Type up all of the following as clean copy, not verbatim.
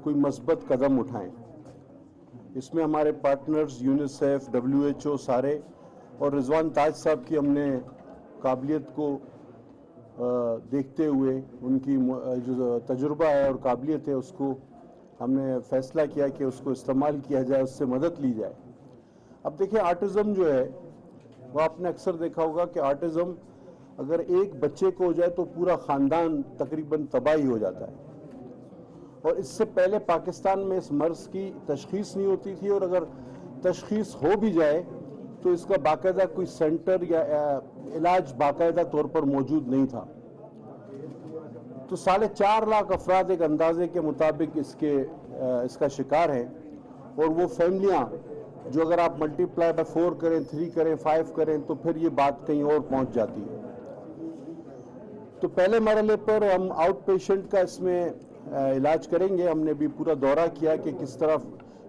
कोई मस्बत कदम उठाएं। इसमें हमारे पार्टनर्स यूनिसेफ, WHO सारे और रिजवान ताज साहब की हमने काबिलियत को देखते हुए उनकी जो तजुर्बा है और काबिलियत है उसको हमने फैसला किया कि उसको इस्तेमाल किया जाए, उससे मदद ली जाए। अब देखिए ऑटिज़म जो है वो आपने अक्सर देखा होगा कि ऑटिज़म अगर एक बच्चे को हो जाए तो पूरा ख़ानदान तकरीबन तबाही हो जाता है। और इससे पहले पाकिस्तान में इस मर्ज़ की तशख़ीस नहीं होती थी, और अगर तशख़ीस हो भी जाए तो इसका बाकायदा कोई सेंटर या इलाज बाकायदा तौर पर मौजूद नहीं था। तो 4.5 लाख अफराद एक अंदाजे के मुताबिक इसका शिकार हैं, और वो फैमिलियाँ जो अगर आप मल्टीप्लाई बाय 4 करें, 3 करें, 5 करें तो फिर ये बात कहीं और पहुँच जाती है। तो पहले मरहले पर हम आउट पेशेंट का इसमें इलाज करेंगे। हमने भी पूरा दौरा किया कि किस तरह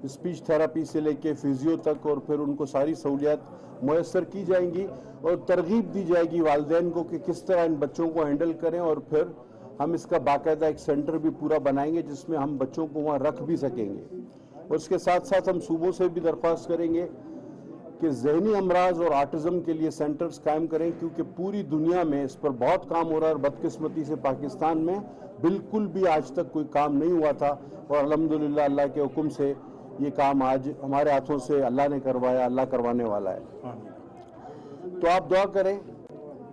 स्पीच थेरेपी से लेके फिजियो तक, और फिर उनको सारी सहूलियात मुयस्सर की जाएंगी और तरगीब दी जाएगी वालिदैन को कि किस तरह इन बच्चों को हैंडल करें। और फिर हम इसका बाकायदा एक सेंटर भी पूरा बनाएंगे जिसमें हम बच्चों को वहाँ रख भी सकेंगे। और उसके साथ साथ हम सूबों से भी दरख्वास्त करेंगे कि ज़हनी अमराज और ऑटिज़म के लिए सेंटर्स कायम करें, क्योंकि पूरी दुनिया में इस पर बहुत काम हो रहा है और बदकिस्मती से पाकिस्तान में बिल्कुल भी आज तक कोई काम नहीं हुआ था। और अल्हम्दुलिल्लाह अल्लाह के हुक्म से ये काम आज हमारे हाथों से अल्लाह ने करवाया, अल्लाह करवाने वाला है। तो आप दुआ करें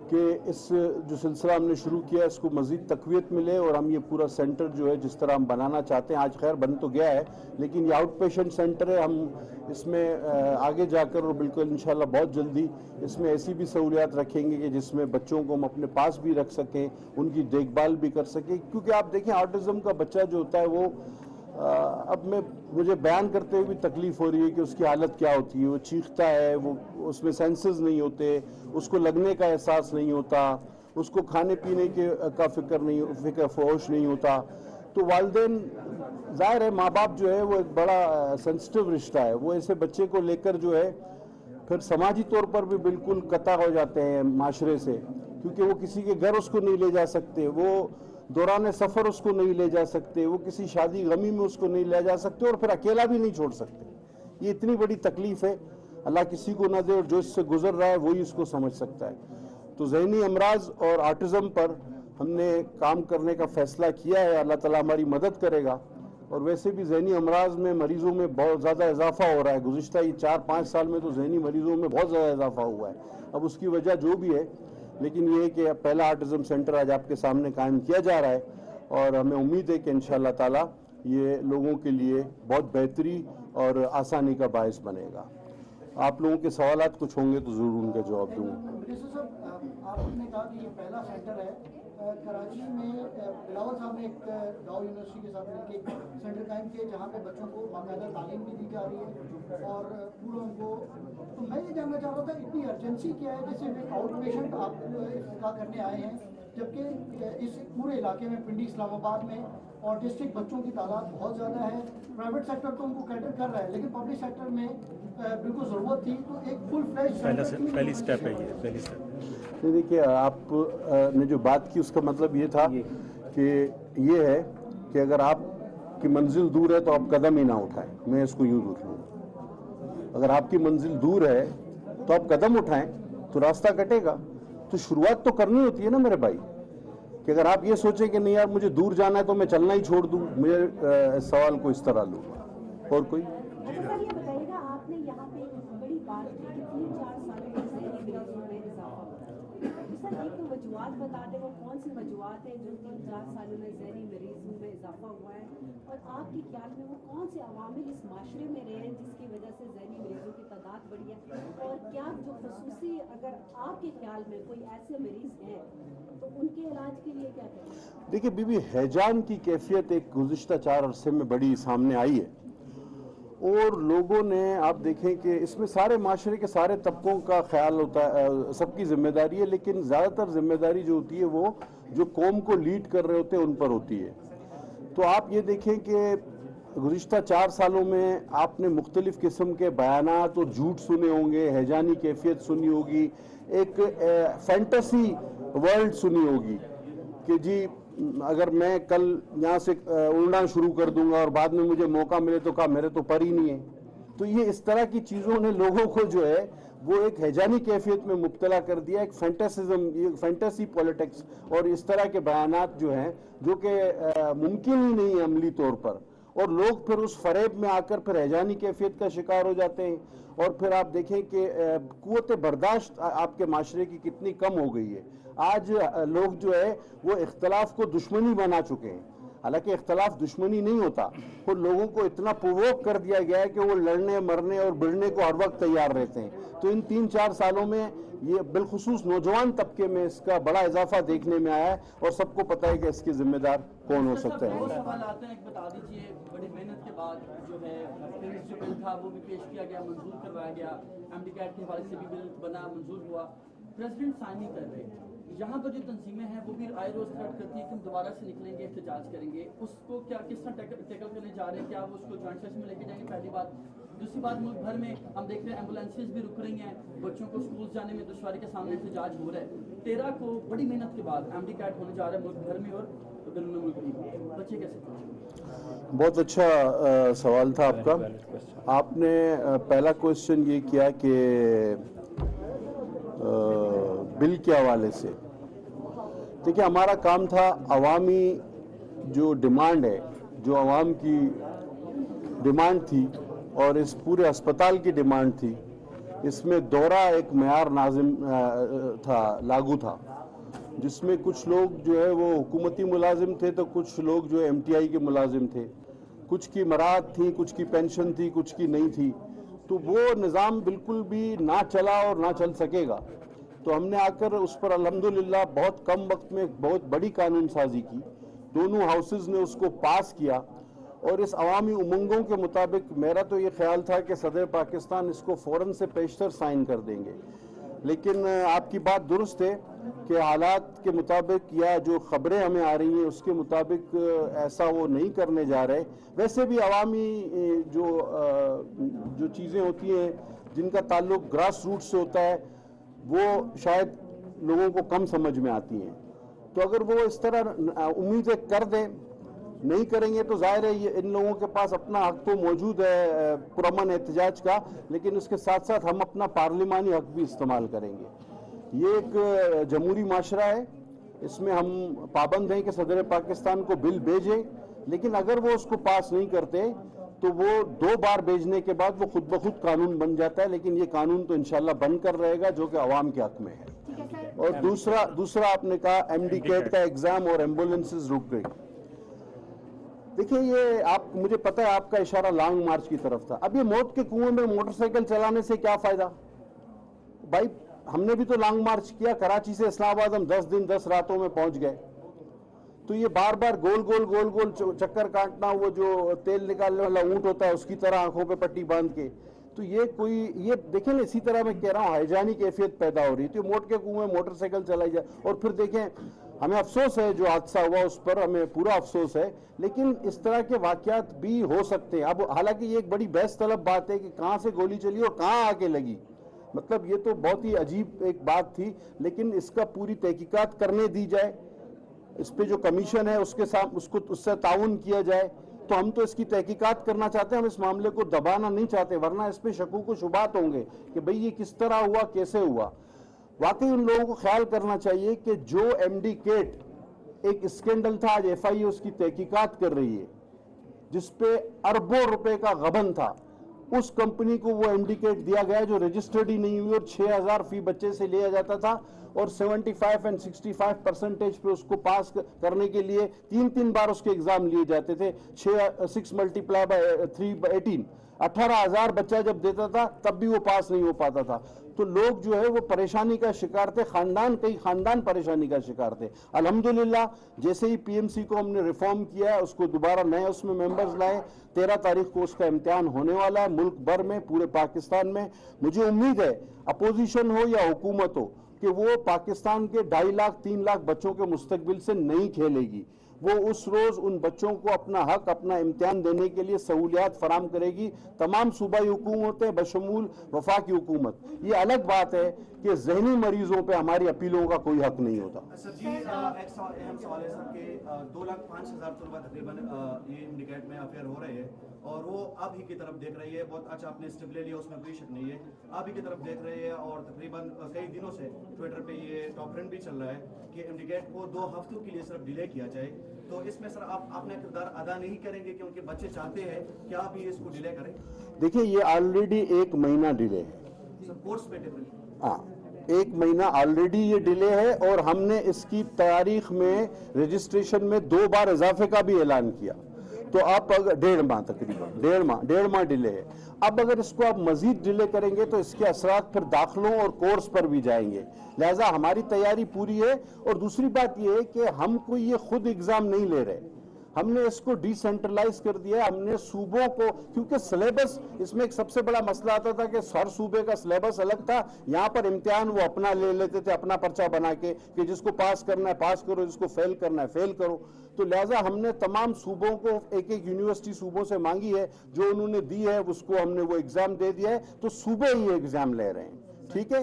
कि इस जो सिलसिला हमने शुरू किया इसको मज़ीद तक़वियत मिले, और हम ये पूरा सेंटर जो है जिस तरह हम बनाना चाहते हैं, आज खैर बन तो गया है लेकिन ये आउट पेशेंट सेंटर है, हम इसमें आगे जाकर और बिल्कुल इंशाल्लाह बहुत जल्दी इसमें ऐसी भी सहूलियात रखेंगे कि जिसमें बच्चों को हम अपने पास भी रख सकें, उनकी देखभाल भी कर सकें। क्योंकि आप देखें ऑटिज़म का बच्चा जो होता है वो अब मुझे बयान करते हुए भी तकलीफ हो रही है कि उसकी हालत क्या होती है। वो चीखता है, वो उसमें सेंसेस नहीं होते, उसको लगने का एहसास नहीं होता, उसको खाने पीने का फिक्र फरोश नहीं होता। तो वालिदैन ज़ाहिर है माँ बाप जो है वो एक बड़ा सेंसिटिव रिश्ता है, वो ऐसे बच्चे को लेकर जो है फिर समाजी तौर पर भी बिल्कुल कता हो जाते हैं माशरे से, क्योंकि वो किसी के घर उसको नहीं ले जा सकते, वो दौरान सफ़र उसको नहीं ले जा सकते, वो किसी शादी गमी में उसको नहीं ले जा सकते, और फिर अकेला भी नहीं छोड़ सकते। ये इतनी बड़ी तकलीफ है, अल्लाह किसी को ना दे, और जो इससे गुजर रहा है वही इसको समझ सकता है। तो ज़हनी अमराज और ऑटिज़म पर हमने काम करने का फ़ैसला किया है, अल्लाह ताला हमारी मदद करेगा। और वैसे भी ज़हनी अमराज में मरीज़ों में बहुत ज़्यादा इजाफा हो रहा है, गुज़िश्ता ये 4-5 साल में तो ज़हनी मरीज़ों में बहुत ज़्यादा इजाफा हुआ है। अब उसकी वजह जो भी है, लेकिन ये है कि पहला ऑटिज़म सेंटर आज आपके सामने कायम किया जा रहा है, और हमें उम्मीद है कि इंशाअल्लाह ताला ये लोगों के लिए बहुत बेहतरी और आसानी का बायस बनेगा। आप लोगों के सवालात कुछ होंगे तो ज़रूर उनका जवाब दूँगा। आपने कहा कि ये पहला सेंटर है कराची में, बिलावल साहब ने एक दाऊ यूनिवर्सिटी के साथ मिलकर एक सेंटर कायम किया जहाँ पे बच्चों को बाकायदा तालीम भी दी जा रही है और पूरा उनको। तो मैं ये जानना चाह रहा था इतनी अर्जेंसी क्या है, जैसे एक आउट पेशेंट आप इफ्तिताह करने आए हैं, जबकि इस पूरे इलाके में पिंडी इस्लामाबाद में ऑटिस्टिक बच्चों की तादाद बहुत ज़्यादा है। प्राइवेट सेक्टर तो उनको कैटर कर रहा है, लेकिन पब्लिक सेक्टर में बिल्कुल ज़रूरत थी। तो एक फुल फ्लैश पहली स्टेप है ये, पहली स्टेप। देखिए आप ने जो बात की उसका मतलब ये था कि ये है कि अगर आपकी मंजिल दूर है तो आप कदम ही ना उठाएं। मैं इसको यूँ दूर लूँ, अगर आपकी मंजिल दूर है तो आप कदम उठाएं तो रास्ता कटेगा। तो शुरुआत तो करनी होती है ना मेरे भाई, कि अगर आप ये सोचें कि नहीं यार मुझे दूर जाना है तो मैं चलना ही छोड़ दूँ, मुझे इस सवाल को इस तरह लूँगा। और कोई आपने यहाँ पे बड़ी बात की कि 3-4 सालों में ज़हनी मरीजों में इजाफा हुआ है। सर एक वजूहात बता दें, वो कौन सी वजूहात है जो 3-4 सालों में ज़हनी मरीजों में इजाफा हुआ है, और आपके ख्याल में वो कौन से अवामिल इस माशरे में रहे हैं जिसकी वजह से ज़हनी मरीजों की तादाद बढ़ी है, और क्या जो खसूसी अगर आपके ख्याल में कोई ऐसे मरीज हैं तो उनके इलाज के लिए क्या करें? देखिए बीबी, हैजान की कैफियत एक गुज़िश्ता 4 अरसे में बड़ी सामने आई है, और लोगों ने आप देखें कि इसमें सारे माशरे के सारे तबकों का ख्याल होता है, सबकी जिम्मेदारी है, लेकिन ज़्यादातर जिम्मेदारी जो होती है वो जो कौम को लीड कर रहे होते हैं उन पर होती है। तो आप ये देखें कि गुज़िश्ता 4 सालों में आपने मुख्तलिफ़ किस्म के बयानात और झूठ सुने होंगे, हैजानी कैफियत सुनी होगी, एक फैंटेसी वर्ल्ड सुनी होगी कि जी अगर मैं कल यहाँ से उड़ना शुरू कर दूंगा और बाद में मुझे मौका मिले तो कहा मेरे तो पर ही नहीं है। तो ये इस तरह की चीज़ों ने लोगों को जो है वो एक हैजानी कैफियत में मुब्तला कर दिया, एक फैंटेसी पॉलिटिक्स और इस तरह के बयानात जो हैं जो कि मुमकिन ही नहीं है अमली तौर पर, और लोग फिर उस फरेब में आकर फिर हैजानी कैफियत का शिकार हो जाते हैं। और फिर आप देखें कि कुव्वत बर्दाश्त आपके माशरे की कितनी कम हो गई है। आज लोग जो है वो इख्तलाफ को दुश्मनी बना चुके हैं, हालांकि इख्तलाफ दुश्मनी नहीं होता, वो लोगों को इतना प्रोवोक कर दिया गया है कि वो लड़ने मरने और भिड़ने को हर वक्त तैयार रहते हैं। तो इन 3-4 सालों में ये बिलखुसूस नौजवान तबके में इसका बड़ा इजाफा देखने में आया है, और सबको पता है कि इसके जिम्मेदार कौन हो सकता है। सवाल आते हैं, बता दीजिए, बड़ी मेहनत के बाद जो है जो बिल था वो भी पेश किया गया, मंजूर करवाया गया, एमडी कैट के हवाले से भी बिल बना, मंजूर हुआ, प्रेसिडेंट साइन नहीं कर रहे। यहाँ पर जो तंजीमें हैं वो भी आए रोज थ्रेट करती है कि हम दोबारा से निकलेंगे, एहतजाज करेंगे, उसको क्या किस तरह टैकल करने जा रहे हैं, क्या वो उसको जॉइंट सेशन में लेके जाएंगे, पहली बात। दूसरी बात, मुल्क भर में हम देख रहे हैं एम्बुलेंसेज भी रुक रही हैं, बच्चों को स्कूल जाने में दुश्वारी के सामने एहतजाज हो रहा है। 13 को बड़ी मेहनत के बाद एमडी कैट होने जा रहा है मुल्क भर में और बैरून मुल्क भी, बच्चे कैसे पहुंचे? बहुत अच्छा सवाल था आपका। आपने पहला क्वेश्चन ये किया कि बिल के हवाले से, देखिए हमारा काम था अवामी जो डिमांड है, जो अवाम की डिमांड थी और इस पूरे अस्पताल की डिमांड थी, इसमें दौरा एक मेयार नाजिम था, लागू था, जिसमें कुछ लोग जो है वो हुकूमती मुलाजिम थे तो कुछ लोग जो एमटीआई के मुलाजिम थे, कुछ की मराद थी, कुछ की पेंशन थी, कुछ की नहीं थी। तो वो निज़ाम बिल्कुल भी ना चला और ना चल सकेगा। तो हमने आकर उस पर अल्हम्दुलिल्लाह बहुत कम वक्त में बहुत बड़ी कानून साजी की, दोनों हाउसेज ने उसको पास किया, और इस अवामी उमंगों के मुताबिक मेरा तो ये ख्याल था कि सदर पाकिस्तान इसको फ़ौरन से पेशतर साइन कर देंगे, लेकिन आपकी बात दुरुस्त है कि हालात के मुताबिक या जो खबरें हमें आ रही हैं उसके मुताबिक ऐसा वो नहीं करने जा रहे। वैसे भी अवामी जो चीज़ें होती हैं जिनका ताल्लुक ग्रास रूट से होता है वो शायद लोगों को कम समझ में आती हैं। तो अगर वो इस तरह उम्मीदें कर दें, नहीं करेंगे तो जाहिर है ये इन लोगों के पास अपना हक तो मौजूद है पुरअमन एहतजाज का, लेकिन उसके साथ साथ हम अपना पार्लिमानी हक भी इस्तेमाल करेंगे। ये एक जमहूरी माशरा है, इसमें हम पाबंद हैं कि सदर पाकिस्तान को बिल भेजें, लेकिन अगर वो उसको पास नहीं करते तो वो 2 बार भेजने के बाद वो खुद ब खुद कानून बन जाता है, लेकिन ये कानून तो इंशाल्लाह बनकर रहेगा जो कि अवाम के हक में है। और दूसरा आपने कहा एमडी कैट का एग्जाम और एम्बुलेंसेज रुक गई। देखिए ये आप, मुझे पता है आपका इशारा लॉन्ग मार्च की तरफ था। अब ये मौत के कुएं में मोटरसाइकिल चलाने से क्या फायदा भाई, हमने भी तो लॉन्ग मार्च किया, कराची से इस्लामाबाद हम 10 दिन 10 रातों में पहुंच गए। तो ये बार बार गोल गोल चक्कर काटना, वो जो तेल निकालने वाला ऊंट होता है उसकी तरह आंखों पे पट्टी बांध के, तो ये देखें ना, इसी तरह मैं कह रहा हूँ हैजानी कैफियत पैदा हो रही थी। मोट के कुएं में मोटरसाइकिल चलाई जाए, और फिर देखें हमें अफसोस है जो हादसा हुआ उस पर हमें पूरा अफसोस है, लेकिन इस तरह के वाकयात भी हो सकते हैं। अब हालांकि ये एक बड़ी बहस तलब बात है कि कहाँ से गोली चली और कहाँ आके लगी, मतलब ये तो बहुत ही अजीब एक बात थी, लेकिन इसका पूरी तहकीकात करने दी जाए, इस पे जो कमीशन है उसके साथ उससे ताउन किया जाए। तो हम तो इसकी तहकीकात करना चाहते हैं, हम इस मामले को दबाना नहीं चाहते, वरना इस पे शकूक व शुबात होंगे कि भाई ये किस तरह हुआ, कैसे हुआ। वाकई उन लोगों को ख्याल करना चाहिए कि जो एमडी कैट एक स्कैंडल था, आज एफआईए उसकी तहकीकात कर रही है, जिसपे अरबों रुपए का गबन था, उस कंपनी को वो एमडी कैट दिया गया जो रजिस्टर्ड ही नहीं हुई और 6000 फी बच्चे से लिया जाता था, और 75 और 65% पे उसको पास करने के लिए 3 बार उसके एग्जाम लिए जाते थे। 6 मल्टीप्लाई बाय 3 18, 18,000 बच्चा जब देता था तब भी वो पास नहीं हो पाता था। तो लोग जो है वो परेशानी का शिकार थे, कई खानदान परेशानी का शिकार थे। अल्हम्दुलिल्लाह जैसे ही पीएमसी को हमने रिफॉर्म किया, उसको दोबारा नए उसमें मेंबर्स लाए, 13 तारीख को उसका इम्तिहान होने वाला है मुल्क भर में, पूरे पाकिस्तान में। मुझे उम्मीद है अपोजिशन हो या हुकूमत हो कि वो पाकिस्तान के 2.5 लाख 3 लाख बच्चों के मुस्तकबिल से नहीं खेलेगी, वो उस रोज उन बच्चों को अपना हक, अपना इम्तिहान देने के लिए सहूलियात फराम करेगी तमाम सूबाई हुकूमतें बशमूल वफाकी हुकूमत। ये अलग बात है कि जहनी मरीजों पे हमारी अपीलों का कोई हक नहीं होता। सर जी, एक अहम सवाल है सर कि 2,05,000 तलबा तकरीबन ये इंडिकेट में अफेयर हो रहे हैं और वो आप ही की तरफ देख रही है। बहुत अच्छा आपने स्टेप ले लिया, उसमें कोई शक नहीं है, आप ही की तरफ देख रहे हैं। और तकरीबन कई दिनों से ट्विटर पे ये टॉप ट्रेंड भी चल रहा है कि इंडिकेट को 2 हफ्तों के लिए सिर्फ डिले किया जाए। तो इसमें सर आप अपना किरदार अदा नहीं करेंगे क्योंकि बच्चे चाहते हैं कि आप ही इसको डिले करें? देखिए, ये ऑलरेडी 1 महीना डिले है सर, कोर्स पे डिफरेंट। हाँ, 1 महीना ऑलरेडी ये डिले है और हमने इसकी तारीख में रजिस्ट्रेशन में 2 बार इजाफे का भी ऐलान किया। तो आप अगर 1.5 माह तकरीबन 1.5 माह डिले है। अब अगर इसको आप मजीद डिले करेंगे तो इसके असरात फिर दाखिलों और कोर्स पर भी जाएंगे। लिहाजा हमारी तैयारी पूरी है। और दूसरी बात यह है कि हम कोई ये खुद एग्जाम नहीं ले रहे, हमने इसको डिसेंट्रलाइज कर दिया। हमने सूबों को, क्योंकि सिलेबस, इसमें एक सबसे बड़ा मसला आता था कि हर सूबे का सिलेबस अलग था। यहाँ पर इम्तिहान वो अपना ले लेते थे, अपना पर्चा बना के कि जिसको पास करना है पास करो, जिसको फेल करना है फेल करो। तो लिहाजा हमने तमाम सूबों को एक यूनिवर्सिटी सूबों से मांगी है, जो उन्होंने दी है उसको हमने वो एग्जाम दे दिया है। तो सूबे ही एग्जाम ले रहे हैं, ठीक है,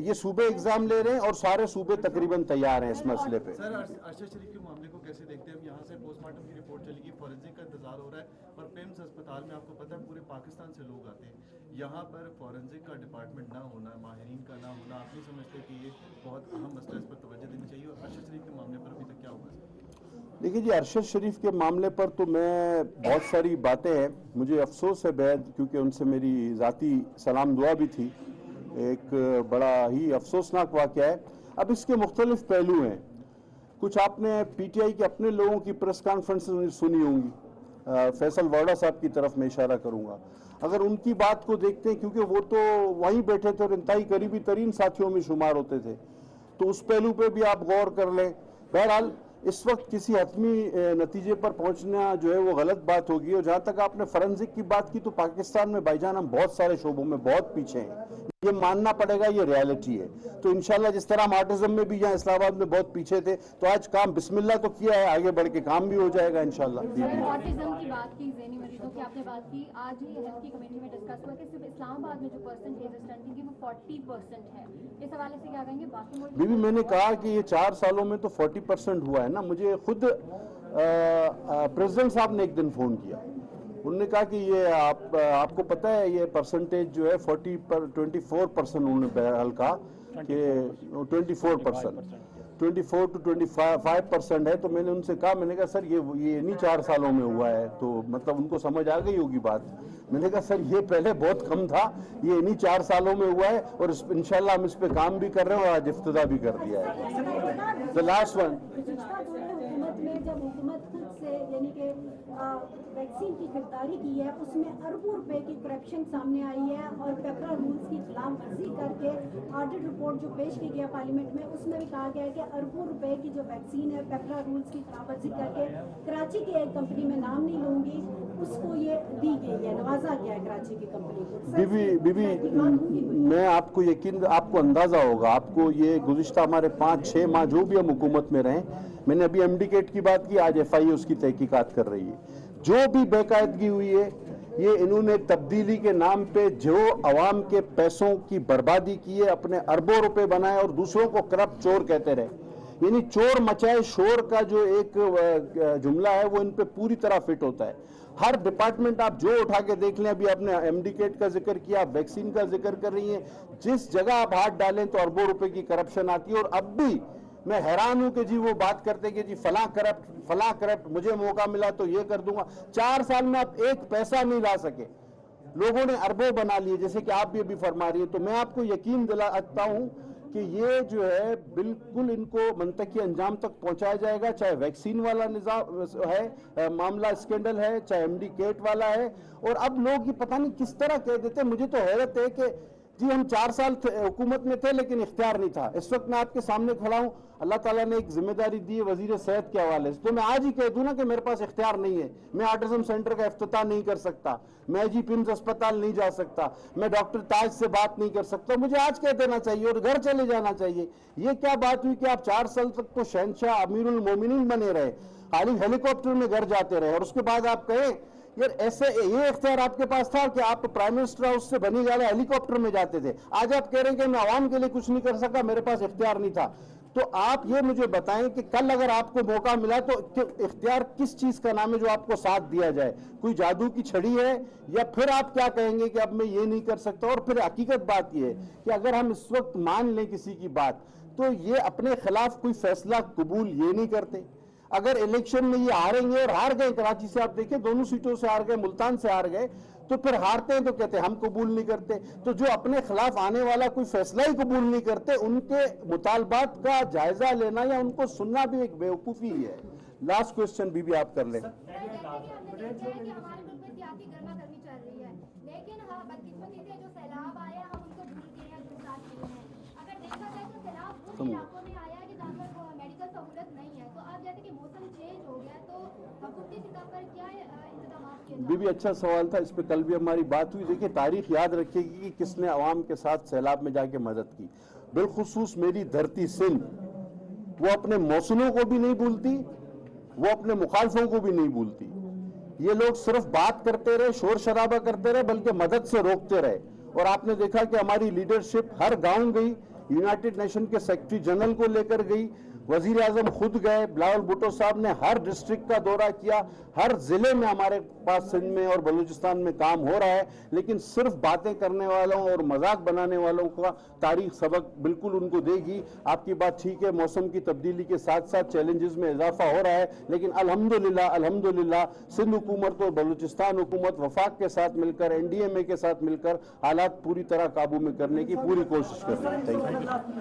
ये सूबे एग्जाम ले रहे हैं और सारे सूबे तकरीबन तैयार हैं इस मसले पे। सर, अरशद शरीफ के मामले को कैसे देखते हैं? अब यहाँ से पोस्टमार्टम की रिपोर्ट चलेगी, फॉरेंसिक का इंतजार हो रहा है और पेम्स अस्पताल में आपको पता है पूरे पाकिस्तान से लोग आते हैं। यहाँ पर फॉरेंसिक का डिपार्टमेंट ना होना, माहिरीन का ना होना, आप नहीं समझते कि ये बहुत अहम मसला, इस पर तवज्जो देनी चाहिए? और अरशद शरीफ के मामले पर अभी तक क्या हुआ? देखिए जी, अरशद शरीफ के मामले पर तो मैं बहुत सारी बातें हैं, मुझे अफसोस है बेहद, क्योंकि उनसे मेरी ज़ाती सलाम दुआ भी थी। एक बड़ा ही अफसोसनाक वाक़या है। अब इसके मुख्तलिफ पहलू हैं। कुछ आपने पीटीआई के अपने लोगों की प्रेस कॉन्फ्रेंस सुनी होंगी, फैसल वाडा साहब की तरफ मैं इशारा करूंगा। अगर उनकी बात को देखते हैं, क्योंकि वो तो वहीं बैठे थे और इंतहाई करीबी तरीन साथियों में शुमार होते थे, तो उस पहलू पे भी आप गौर कर लें। बहरहाल इस वक्त किसी हतमी नतीजे पर पहुंचना जो है वो गलत बात होगी। और जहाँ तक आपने फॉरेंसिक की बात की, तो पाकिस्तान में भाईजान हम बहुत सारे शोबों में बहुत पीछे हैं, ये मानना पड़ेगा, ये रियलिटी है। तो इंशाल्लाह जिस तरह हम आर्टिज्म में भी जहाँ इस्लामाबाद में बहुत पीछे थे, तो आज काम बिस्मिल्लाह तो किया है, आगे बढ़ के काम भी हो जाएगा इंशाल्लाह। ऑटिज्म की बात की, ज़हनी मरीजों की आपने बात की, आज ही हेल्थ की कमेटी में डिस्कस हुआ कि सिर्फ इस्लामाबाद में जो परसेंटेज स्टंटिंग की वो 40% है। इस हवाले से क्या कहेंगे? बाकी मुल्क बीबी, मैंने कहा कि ये 4 सालों में तो 40% हुआ है ना। मुझे खुद प्रेसिडेंट साहब ने एक दिन फोन किया, उन्होंने कहा कि ये आपको पता है ये परसेंटेज जो है 24% उन्होंने बहरहाल कहा कि 24% 24 to 25% है। तो मैंने उनसे कहा, मैंने कहा सर ये इन्हीं 4 सालों में हुआ है, तो मतलब उनको समझ आ गई होगी बात। मैंने कहा सर ये पहले बहुत कम था, ये इन्हीं 4 सालों में हुआ है और इंशाल्लाह हम इस पे काम भी कर रहे हैं और आज इफ्तिदा भी कर दिया है। द लास्ट वन, में जब हुकूमत खुद से यानी कि वैक्सीन की खरीदारी की है, उसमें अरबों रुपए की करप्शन सामने आई है और पेपरा रूल्स की खिलाफ वर्जी करके ऑडिट रिपोर्ट जो पेश की गया पार्लियामेंट में, उसमें भी कहा गया है कि अरबों रुपए की जो वैक्सीन है पेपरा रूल्स की खिलाफ वर्जी करके कराची की एक कंपनी में नाम नहीं लूंगी, उसको ये दी गई है, नवाजा गया है कराची की कंपनी को। बीबी मैं आपको यकीन, आपको अंदाजा होगा, आपको ये गुज़िश्ता हमारे 5-6 माह जो भी हम हुकूमत में रहे, मैंने अभी एमडीकेट की बात की, आज एफआईए उसकी तहकीकात कर रही है। जो भी बेकायदगी हुई है, ये इन्होंने तब्दीली के नाम पे जो अवाम के पैसों की बर्बादी की है, अपने अरबों रुपए बनाए और दूसरों को करप्ट चोर कहते रहे। यानी चोर मचाए शोर का जो एक जुमला है वो इन पे पूरी तरह फिट होता है। हर डिपार्टमेंट आप जो उठा के देख लें, अभी आपने एमडीकेट का जिक्र किया, आप वैक्सीन का जिक्र कर रही हैं, जिस जगह आप हाथ डालें तो अरबों रुपए की करप्शन आती है। और अब भी मैं हैरान हूं कि जी वो बात करते कि जी फला करप्ट, मुझे मौका मिला तो ये कर दूंगा। 4 साल में आप एक पैसा नहीं ला सके, लोगों ने अरबों बना लिए, जैसे कि आप भी अभी फरमा रही है। तो मैं आपको यकीन दिलाता हूं कि ये जो है बिल्कुल इनको मंतकी अंजाम तक पहुंचाया जाएगा, चाहे वैक्सीन वाला निजाम है, मामला स्कैंडल है, चाहे एमडीकेट वाला है। और अब लोग ये पता नहीं किस तरह कह देते हैं। मुझे तो हैरत है कि جی ہم 4 سال حکومت میں تھے لیکن اختیار نہیں تھا. اس وقت میں آپ کے سامنے کھڑا ہوں, اللہ تعالیٰ نے ایک ذمہ داری دی ہے وزیر صحت کے حوالے سے, تو میں آج ہی کہہ دوں نا کہ میرے پاس اختیار نہیں ہے. میں آٹزم سینٹر کا افتتاح نہیں کر سکتا, میں جی پمز اسپتال نہیں جا سکتا, میں ڈاکٹر تاج سے بات نہیں کر سکتا. مجھے آج کہہ دینا چاہیے اور گھر چلے جانا چاہیے. یہ کیا بات ہوئی کہ آپ 4 سال تک تو شہنشاہ امیر المومنین بنے رہے, خالی ہیلی کاپٹر میں گھر جاتے رہے, اور اس کے بعد آپ کہیں یار ایسے یہ اختیار آپ کے پاس تھا کہ آپ پرائم منسٹر ہاؤس سے بنی گالے ہیلی کاپٹر میں جاتے تھے. آج آپ کہہ رہے ہیں کہ میں عوام کے لیے کچھ نہیں کر سکا, میرے پاس اختیار نہیں تھا. تو آپ یہ مجھے بتائیں کہ کل اگر آپ کو موقع ملا تو اختیار کس چیز کا نام ہے جو آپ کو ساتھ دیا جائے؟ کوئی جادو کی چھڑی ہے, یا پھر آپ کیا کہیں گے کہ اب میں یہ نہیں کر سکتا؟ اور پھر حقیقت بات یہ ہے کہ اگر ہم اس وقت مان لیں کسی کی بات, تو یہ اپنے خلاف کوئی فیصلہ قبول یہ نہیں کرتے. اگر الیکشن میں یہ ہاریں گے, اور ہار گئے کراچی سے, آپ دیکھیں دونوں سیٹوں سے ہار گئے, ملتان سے ہار گئے, تو پھر ہارتے ہیں تو کہتے ہیں ہم قبول نہیں کرتے. تو جو اپنے خلاف آنے والا کوئی فیصلہ ہی قبول نہیں کرتے, ان کے مطالبات کا جائزہ لینا یا ان کو سننا بھی ایک بیوقوفی ہی ہے. لاسٹ کوسچن بھی آپ کر لیں. بھی اچھا سوال تھا, اس پہ کل بھی ہماری بات ہوئی. دیکھیں تاریخ یاد رکھے گی کہ کس نے عوام کے ساتھ سیلاب میں جا کے مدد کی. بالخصوص میری دھرتی سندھ, وہ اپنے موسموں کو بھی نہیں بھولتی, وہ اپنے مخالفوں کو بھی نہیں بھولتی. یہ لوگ صرف بات کرتے رہے, شور شرابہ کرتے رہے, بلکہ مدد سے روکتے رہے. اور آپ نے دیکھا کہ ہماری لیڈرشپ ہر گاؤں گئی, یونائٹڈ نیشن کے سیکرٹری جنرل کو لے کر گئی, وزیر اعظم خود گئے, بلاول بھٹو صاحب نے ہر ڈسٹرکٹ کا دورہ کیا, ہر ضلع میں ہمارے پاس سندھ میں اور بلوچستان میں کام ہو رہا ہے. لیکن صرف باتیں کرنے والوں اور مذاق بنانے والوں کا تاریخ سبق بالکل ان کو دے گی. آپ کی بات ٹھیک ہے, موسم کی تبدیلی کے ساتھ ساتھ چیلنجز میں اضافہ ہو رہا ہے, لیکن الحمدللہ سندھ حکومت اور بلوچستان حکومت وفاق کے ساتھ مل کر, NDMA کے ساتھ مل کر حالات پوری طرح قابو میں کرنے کی پوری کوشش کر رہی ہے. Thank you.